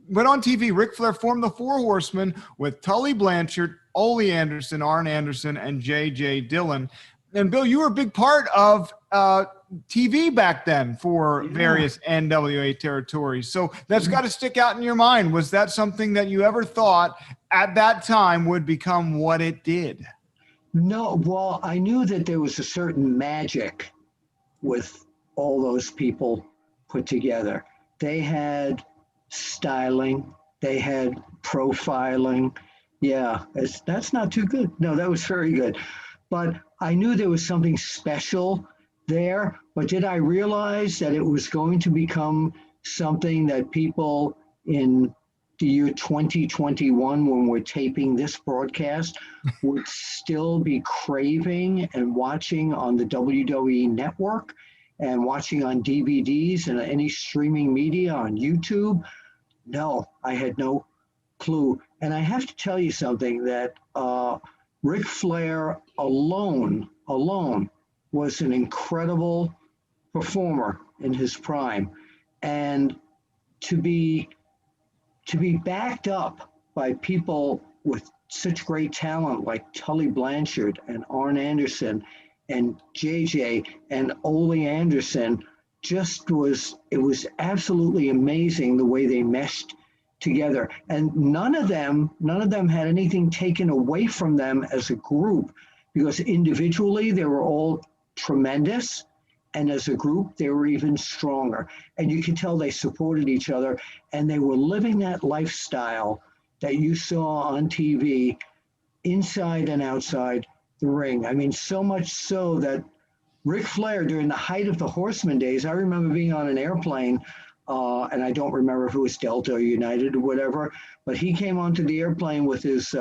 went on TV. Ric Flair formed the Four Horsemen with Tully Blanchard, Ole Anderson, Arn Anderson, and J.J. Dillon. And Bill, you were a big part of TV back then for various NWA territories. So that's got to stick out in your mind. Was that something that you ever thought at that time would become what it did? No, well, I knew that there was a certain magic with all those people put together. They had styling, they had profiling. Yeah, that's not too good. No, that was very good. But I knew there was something special there. But did I realize that it was going to become something that people in the year 2021, when we're taping this broadcast, would still be craving and watching on the WWE network and watching on DVDs and any streaming media on YouTube? No, I had no clue. And I have to tell you something, that Ric Flair alone was an incredible performer in his prime. And to be backed up by people with such great talent like Tully Blanchard and Arn Anderson and JJ and Ole Anderson, it was absolutely amazing the way they meshed together. And none of them had anything taken away from them as a group, because individually they were all tremendous, and as a group they were even stronger. And you could tell they supported each other, and they were living that lifestyle that you saw on TV inside and outside the ring. I mean, so much so that Ric Flair, during the height of the Horseman days, I remember being on an airplane, and I don't remember if it was Delta or United or whatever, but he came onto the airplane with his,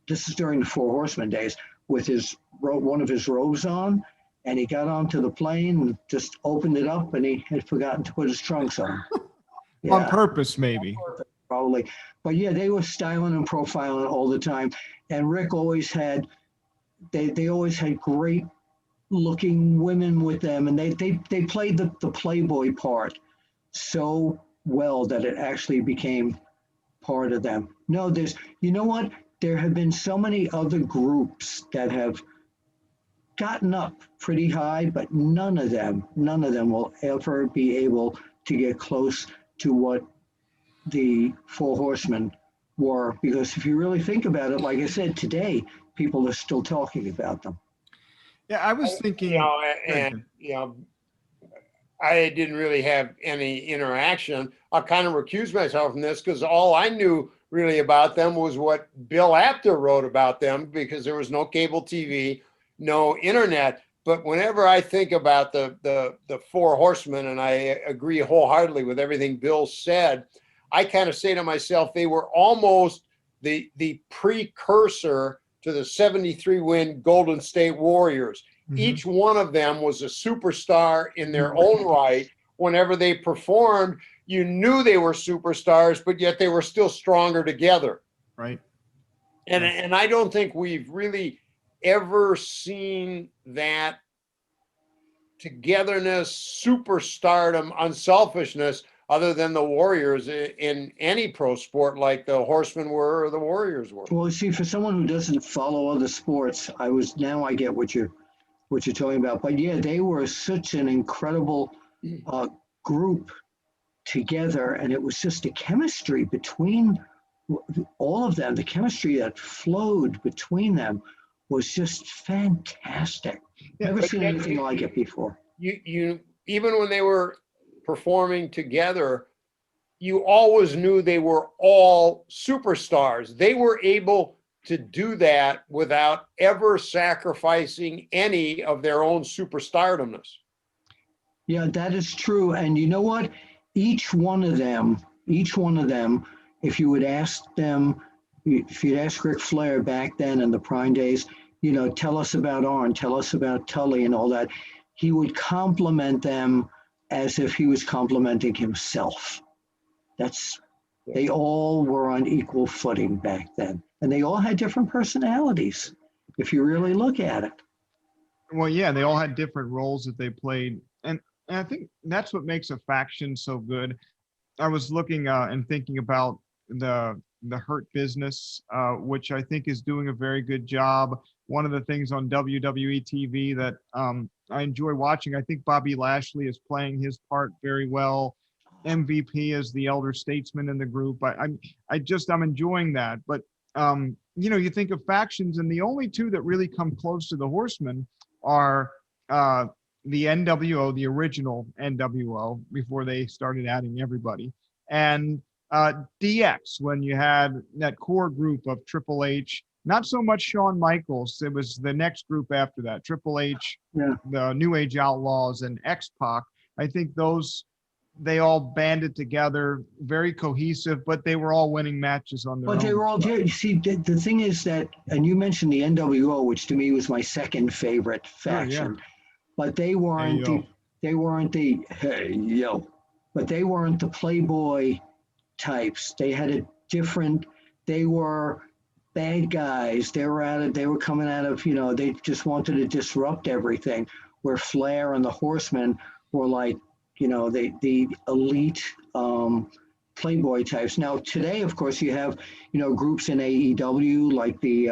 this is during the Four Horsemen days, with one of his robes on, and he got onto the plane and just opened it up, and he had forgotten to put his trunks on. Yeah. On purpose, maybe. On purpose, probably. But yeah, they were styling and profiling all the time. And Rick always had, they always had great looking women with them, and they played the playboy part so well that it actually became part of them. No, you know what? There have been so many other groups that have gotten up pretty high, but none of them will ever be able to get close to what the Four Horsemen were. Because if you really think about it, like I said, today, people are still talking about them. Yeah, I was thinking, I didn't really have any interaction. I'll kind of recuse myself from this because all I knew really about them was what Bill Apter wrote about them, because there was no cable TV, no internet. But whenever I think about the Four Horsemen, and I agree wholeheartedly with everything Bill said, I kind of say to myself, they were almost the precursor to the 73 win Golden State Warriors. Mm-hmm. Each one of them was a superstar in their own right. Whenever they performed, you knew they were superstars, but yet they were still stronger together. Right. And I don't think we've really ever seen that togetherness, superstardom, unselfishness, other than the Warriors in any pro sport like the Horsemen were or the Warriors were. Well, see, for someone who doesn't follow other sports, I get what you're talking about. But yeah, they were such an incredible group together, and it was just a chemistry between all of them. The chemistry that flowed between them was just fantastic. Never seen anything like it before. You even when they were performing together, you always knew they were all superstars. They were able to do that without ever sacrificing any of their own superstardomness. Yeah, that is true. And you know what? Each one of them, if you'd ask Ric Flair back then in the prime days, tell us about Arn, tell us about Tully and all that, he would compliment them as if he was complimenting himself. They all were on equal footing back then. And they all had different personalities, if you really look at it. Well, yeah, they all had different roles that they played. And I think that's what makes a faction so good. I was looking and thinking about the Hurt Business, which I think is doing a very good job. One of the things on WWE TV that I enjoy watching, I think Bobby Lashley is playing his part very well. MVP is the elder statesman in the group. I'm enjoying that. But you think of factions, and the only two that really come close to the Horsemen are the NWO, the original NWO, before they started adding everybody, and DX, when you had that core group of Triple H, not so much Shawn Michaels. It was the next group after that, Triple H, the New Age Outlaws, and X-Pac. I think they all banded together, very cohesive, but they were all winning matches on their own. But they were all there. You see, the thing is that, and you mentioned the NWO, which to me was my second favorite faction, but they weren't but they weren't the Playboy types. They had they were bad guys. They were coming out of, they just wanted to disrupt everything, where Flair and the Horsemen were like, the elite Playboy types. Now today, of course, you have, groups in AEW like the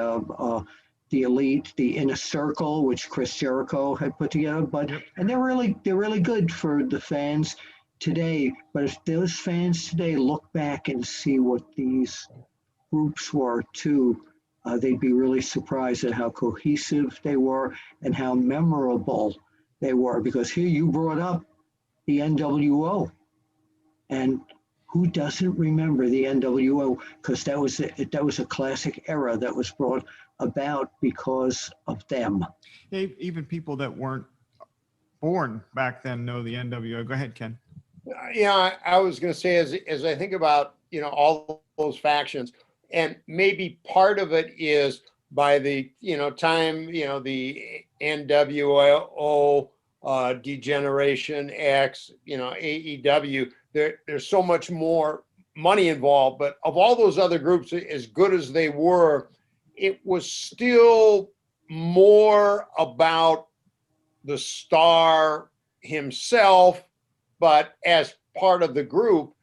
Elite, the Inner Circle, which Chris Jericho had put together, and they're really good for the fans today. But if those fans today look back and see what these groups were too, they'd be really surprised at how cohesive they were and how memorable they were. Because here you brought up the NWO, and who doesn't remember the NWO? Because that was a classic era that was brought about because of them. Even people that weren't born back then know the NWO. Go ahead, Ken. Yeah, I was going to say, as I think about, all those factions, and maybe part of it is by the, time, the NWO, Degeneration X, AEW, there's so much more money involved. But of all those other groups, as good as they were, it was still more about the star himself, but as part of the group.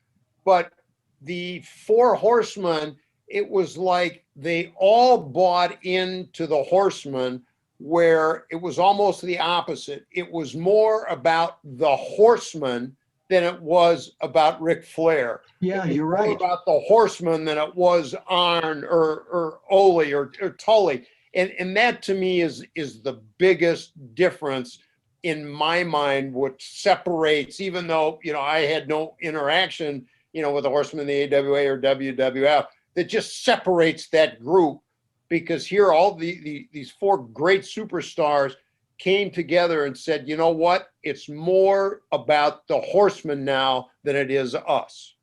But the Four Horsemen, it was like they all bought into the Horsemen, where it was almost the opposite. It was more about the Horsemen than it was about Ric Flair. Yeah, you're right. More about the Horsemen than it was Arn or Ole or Tully. And that to me is the biggest difference in my mind, what separates, even though, I had no interaction, with the Horsemen, the AWA or WWF, that just separates that group. Because here, all these four great superstars came together and said, you know what? It's more about the Horsemen now than it is us.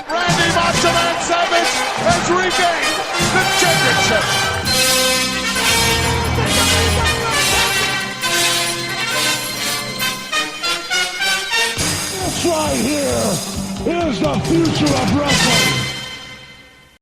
Randy Macho Man Savage has regained the championship. Right here is the future of wrestling.